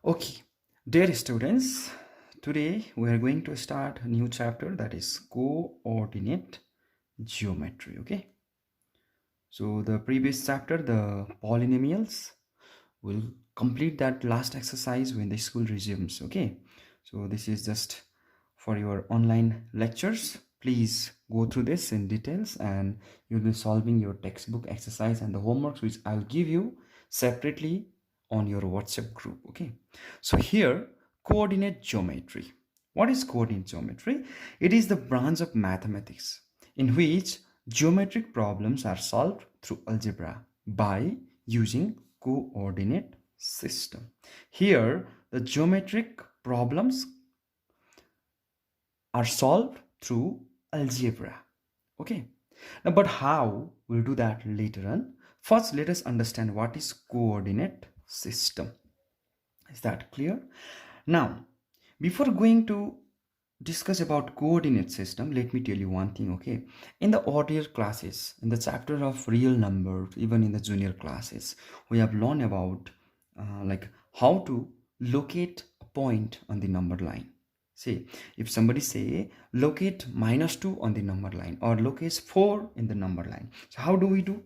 Okay, dear students, today we are going to start a new chapter, that is coordinate geometry. Okay, so the previous chapter, the polynomials, will complete that last exercise when the school resumes. Okay, so this is just for your online lectures. Please go through this in details and you'll be solving your textbook exercise and the homeworks which I'll give you separately on your WhatsApp group. Okay, so here, coordinate geometry. What is coordinate geometry? It is the branch of mathematics in which geometric problems are solved through algebra by using coordinate system. Here, the geometric problems are solved through algebra. Okay. Now, but how? We'll do that later on. First, let us understand what is coordinate system. Is that clear? Now, before going to discuss about coordinate system, let me tell you one thing. Okay, in the earlier classes, in the chapter of real numbers, even in the junior classes, we have learned about like how to locate a point on the number line. Say, if somebody say locate -2 on the number line or locates 4 in the number line, so how do?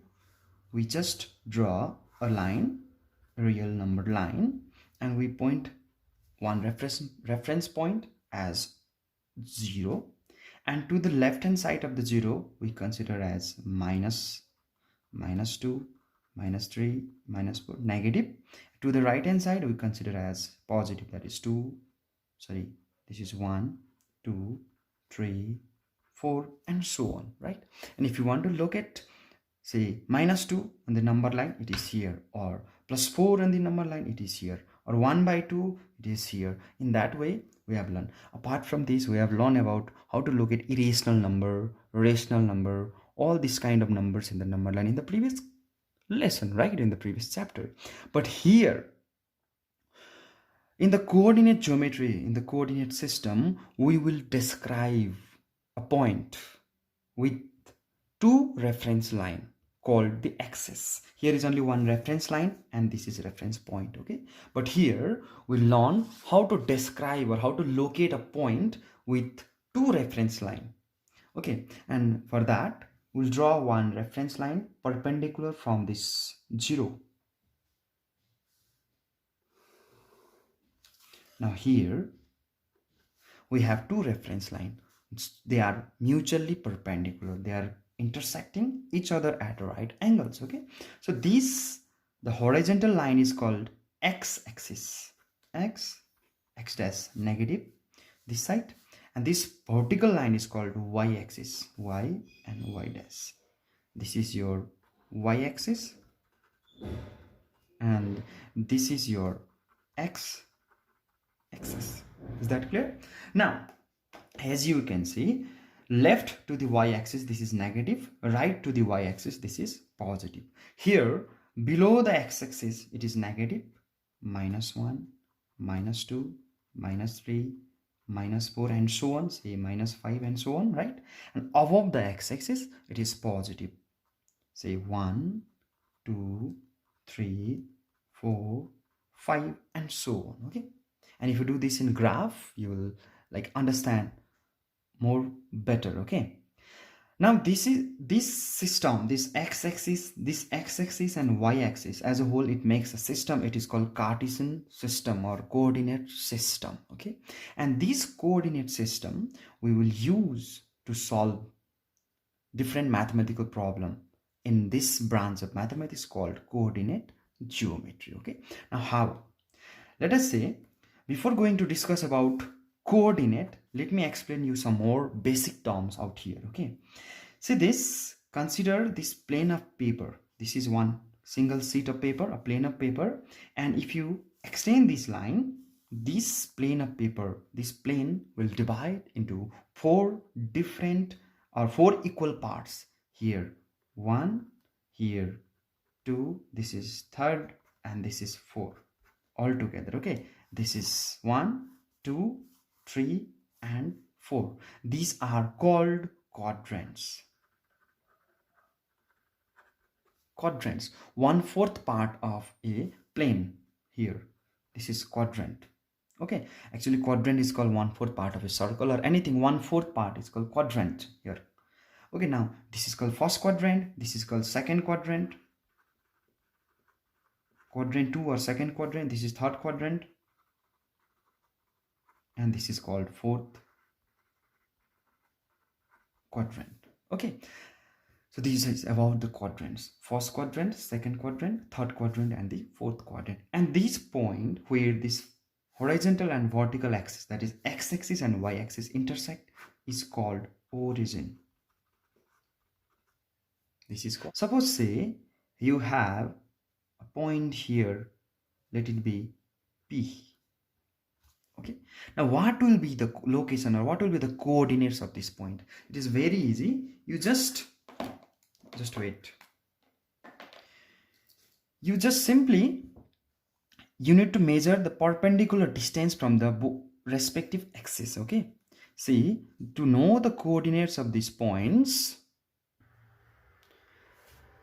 We just draw a line, a real number line, and we point one reference point as 0, and to the left hand side of the 0 we consider as -2, -3, -4, negative. To the right hand side we consider as positive, that is 2, sorry, this is 1, 2, 3, 4, and so on, right? And if you want to look at, say, -2 on the number line, it is here, or +4 on the number line, it is here, or 1/2, it is here. In that way we have learned. Apart from this, we have learned about how to look at irrational number, rational number, all these kind of numbers in the number line in the previous lesson, right, in the previous chapter. But here in the coordinate geometry, in the coordinate system, we will describe a point with two reference line called the axis. Here is only one reference line and this is reference point. Okay, but here we learn how to describe or how to locate a point with two reference line. Okay, and for that we'll draw one reference line perpendicular from this 0. Now here we have two reference line. They are mutually perpendicular, they are intersecting each other at right angles. Okay, so the horizontal line is called x-axis, x dash negative this side, and this vertical line is called y-axis, y and y dash. This is your y-axis and this is your x-axis. Is that clear? Now, as you can see, left to the y-axis this is negative, right to the y-axis this is positive. Here below the x-axis it is negative, -1, -2, -3, -4, and so on, say -5 and so on, right? And above the x-axis it is positive, say 1, 2, 3, 4, 5, and so on. Okay, and if you do this in graph you will like understand more better. Okay, now this system, this x-axis and y-axis as a whole, it makes a system. It is called Cartesian system or coordinate system. Okay, and this coordinate system we will use to solve different mathematical problem in this branch of mathematics called coordinate geometry. Okay, now how? Let us say, before going to discuss about coordinate, let me explain you some more basic terms out here. Okay, see this, consider this plane of paper. This is one single sheet of paper, a plane of paper, and if you extend this line, this plane of paper, this plane will divide into four different or four equal parts. Here 1, here 2, this is third, and this is 4 all together. Okay, this is 1, 2, 3, and 4. These are called quadrants. Quadrants, 1/4 part of a plane here. This is quadrant. Okay, actually quadrant is called 1/4 part of a circle, or anything 1/4 part is called quadrant here. Okay, now this is called first quadrant, this is called second quadrant, quadrant 2 or second quadrant, this is third quadrant, and this is called fourth quadrant. Okay, so this is about the quadrants: first quadrant, second quadrant, third quadrant, and the fourth quadrant. And this point where this horizontal and vertical axis, that is x-axis and y-axis, intersect is called origin. This is called, suppose say you have a point here, let it be P. Okay, now what will be the location, or what will be the coordinates of this point? It is very easy. You just wait. You just simply, you need to measure the perpendicular distance from the respective axis. Okay, see, to know the coordinates of these points,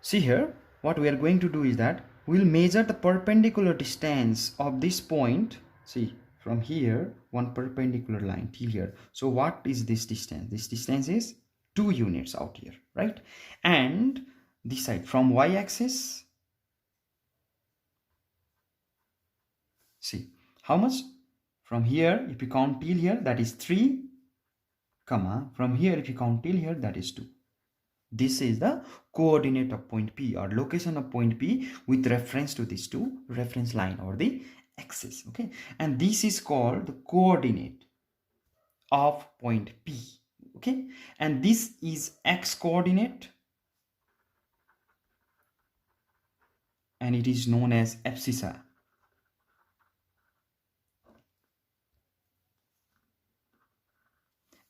see here, what we are going to do is that we will measure the perpendicular distance of this point. See, from here, one perpendicular line till here. So what is this distance? This distance is 2 units out here, right? And this side, from y-axis, see, how much? From here, if you count till here, that is 3, comma, from here, if you count till here, that is 2. This is the coordinate of point P, or location of point P with reference to these two reference line or the axis. Okay, and this is called the coordinate of point P. Okay, and this is x coordinate, and it is known as abscissa.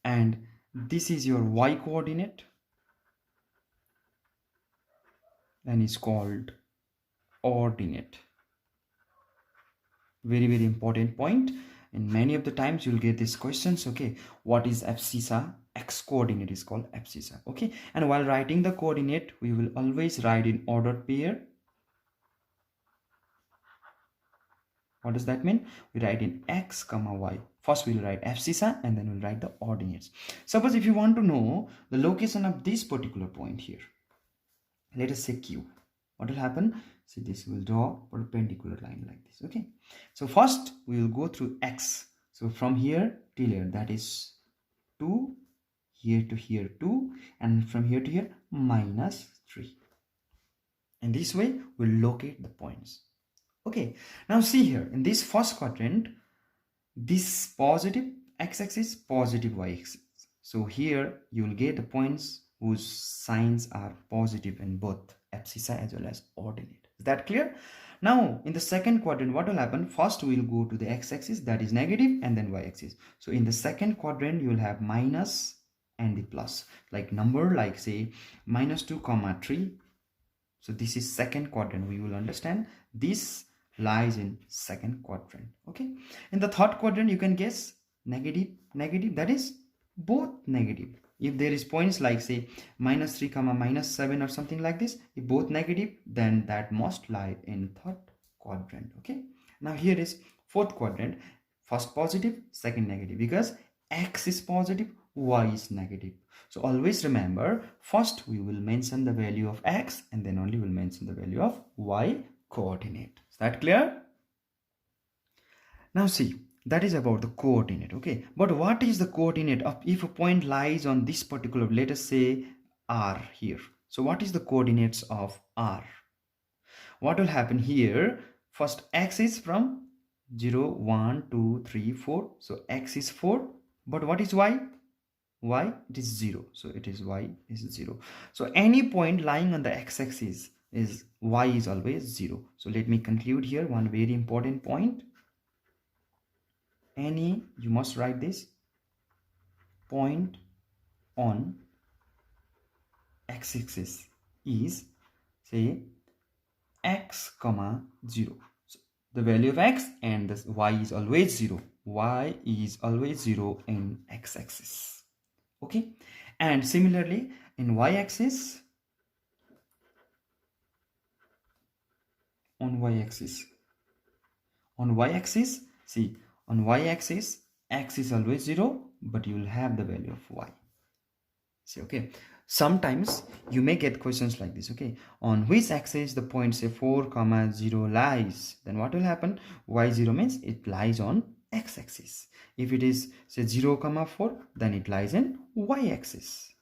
And this is your y coordinate, and is called ordinate. Very, very important point, and many of the times you'll get these questions. Okay, what is abscissa? X coordinate is called abscissa. Okay, and while writing the coordinate, we will always write in ordered pair. What does that mean? We write in x comma y. First we'll write abscissa, and then we'll write the ordinates. Suppose if you want to know the location of this particular point here, let us say Q, what will happen? See, this will draw perpendicular line like this. Okay, so first we will go through x. So from here till here, that is 2, here to here 2, and from here to here -3. And this way we'll locate the points. Okay, now see here, in this first quadrant, this positive x-axis, positive y-axis. So here you will get the points whose signs are positive in both abscissa as well as ordinate. Is that clear? Now in the second quadrant, what will happen? First we will go to the x-axis, that is negative, and then y-axis. So in the second quadrant you will have minus and the plus, like number, like say -2, 3. So this is second quadrant. We will understand this lies in second quadrant. Okay, in the third quadrant you can guess negative, negative, that is both negative. If there is points like say -3, -7 or something like this, if both negative, then that must lie in third quadrant. Okay, now here is fourth quadrant. First positive, second negative, because x is positive, y is negative. So always remember, first we will mention the value of x, and then only we'll mention the value of y coordinate. Is that clear? Now see, that is about the coordinate. Okay, but what is the coordinate of if a point lies on this particular, let us say r here? So what is the coordinates of r? What will happen here? First, x is from 0, 1, 2, 3, 4. So x is 4. But what is y? Y, it is 0. So it is y is 0. So any point lying on the x-axis is y is always 0. So let me conclude here one very important point. Any, you must write this, point on x-axis is, say, x comma 0. So the value of x, and this y is always 0. Y is always 0 in x-axis. Okay, and similarly in y-axis, on y-axis On y-axis, see, on y-axis, x is always 0, but you will have the value of y. See, okay, sometimes you may get questions like this, okay, on which axis the point say 4 comma 0 lies, then what will happen? Y0 means it lies on x-axis. If it is say 0 comma 4, then it lies in y-axis.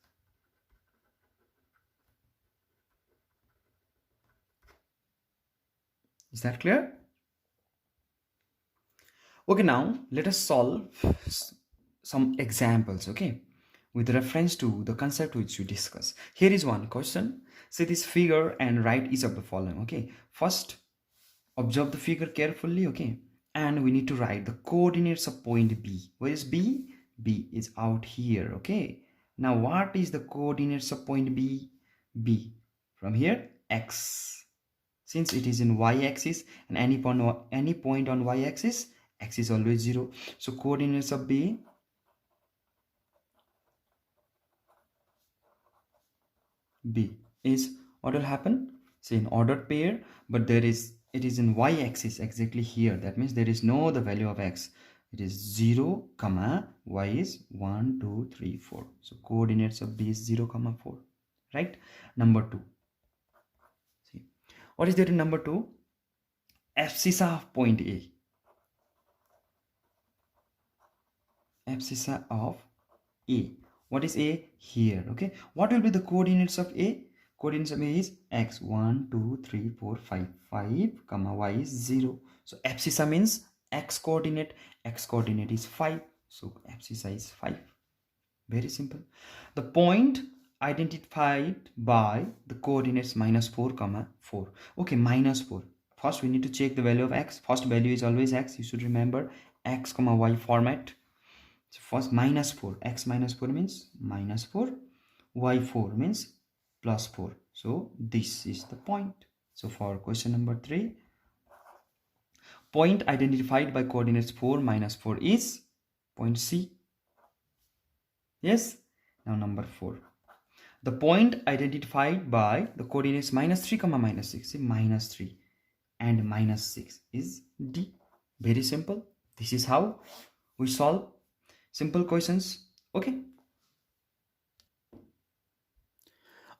Is that clear? Okay, now let us solve some examples, okay, with reference to the concept which we discuss. Here is one question. Say this figure and write each of the following, okay. First, observe the figure carefully, okay, and we need to write the coordinates of point B. Where is B? B is out here, okay. Now what is the coordinates of point B? B, from here, X. Since it is in y-axis and any point on y-axis, x is always 0. So coordinates of B is, what will happen? Say in ordered pair, but it is in y-axis exactly here. That means there is no the value of x. It is 0 comma y is 1 2 3 4. So coordinates of B is 0 comma 4, right? Number 2. See what is there in number 2? Abscissa of point A. Abscissa of A. What is A? Here, okay. What will be the coordinates of A? Coordinates of A is x 1 2 3 4 5 5 comma y is 0. So abscissa means x coordinate is 5, so abscissa is 5. Very simple. The point identified by the coordinates -4 comma 4. Okay, -4. First we need to check the value of x. First value is always x. You should remember x comma y format. So first -4, x -4 means -4, y4 means +4. So this is the point. So for question number 3, point identified by coordinates 4 -4 is point C. Yes. Now number 4, the point identified by the coordinates -3 comma -6, see, -3 and -6 is D. Very simple. This is how we solve simple questions. Okay.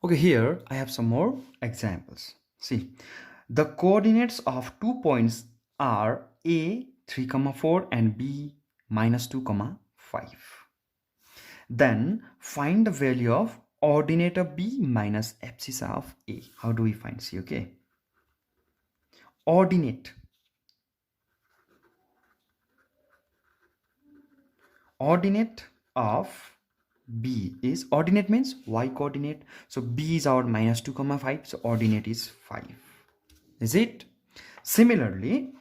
Okay, here I have some more examples. See, the coordinates of 2 points are A 3 comma 4 and B -2 comma 5. Then find the value of ordinate of B minus abscissa of A. How do we find? See, okay, ordinate of B is, ordinate means y coordinate, so B is our -2 comma 5, so ordinate is 5. Is it? Similarly,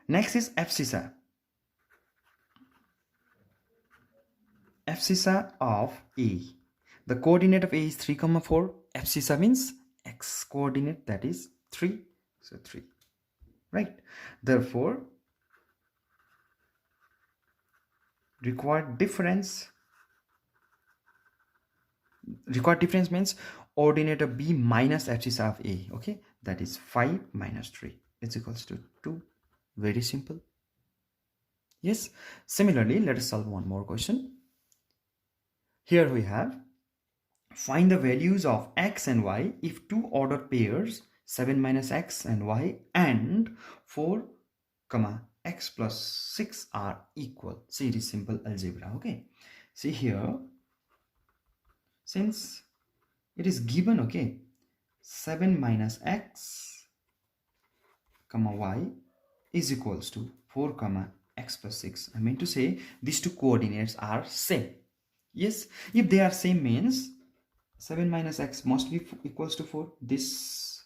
next is abscissa of A. The coordinate of A is 3 comma 4. Abscissa means x coordinate, that is 3, so 3, right? Therefore required difference means ordinate of B minus abscissa of A, okay, that is 5 minus 3 is equals to 2. Very simple. Yes. Similarly, let us solve one more question. Here we have, find the values of x and y if two ordered pairs 7 minus x and y and 4 comma x plus 6 are equal. See, it is simple algebra, okay. See here, since it is given, okay, 7 minus x comma y is equals to 4 comma x plus 6. I mean to say these two coordinates are same. Yes, if they are same means 7 minus x must be equals to 4. This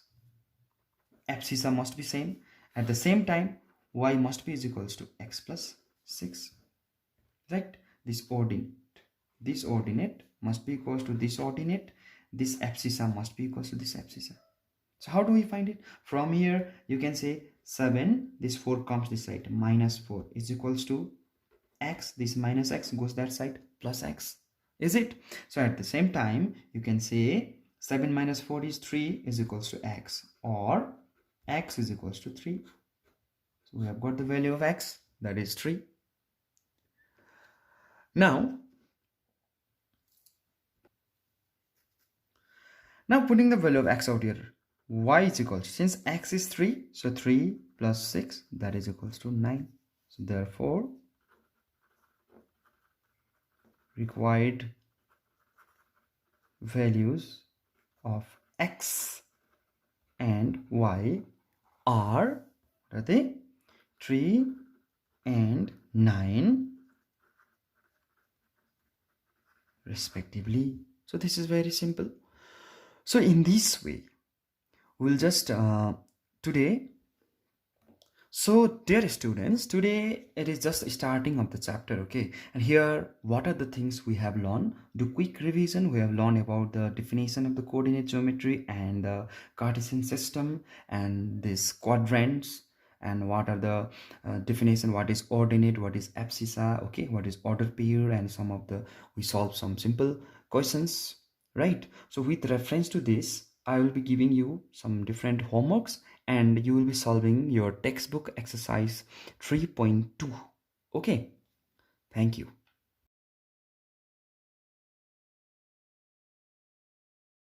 abscissa must be same. At the same time, y must be is equals to x plus 6. Right? This ordinate must be equals to this ordinate. This abscissa must be equals to this abscissa. So how do we find it? From here, you can say 7, this 4 comes this side, minus 4 is equals to x. This minus x goes that side, plus x. Is it? So at the same time, you can say 7 minus 4 is 3 is equals to x, or x is equals to 3. So we have got the value of x, that is 3. Now putting the value of x out here, y is equal to, since x is 3, so 3 plus 6, that is equals to 9. So therefore required values of x and y are, what are they? 3 and 9 respectively. So this is very simple. So in this way we'll just today, so dear students, today it is just starting of the chapter, okay? And here what are the things we have learned? Do quick revision. We have learned about the definition of the coordinate geometry and the Cartesian system and this quadrants, and what are the definition, what is ordinate, what is abscissa, okay, what is order pair, and some of the, we solve some simple questions, right? So with reference to this, I will be giving you some different homeworks and you will be solving your textbook exercise 3.2. Okay, thank you.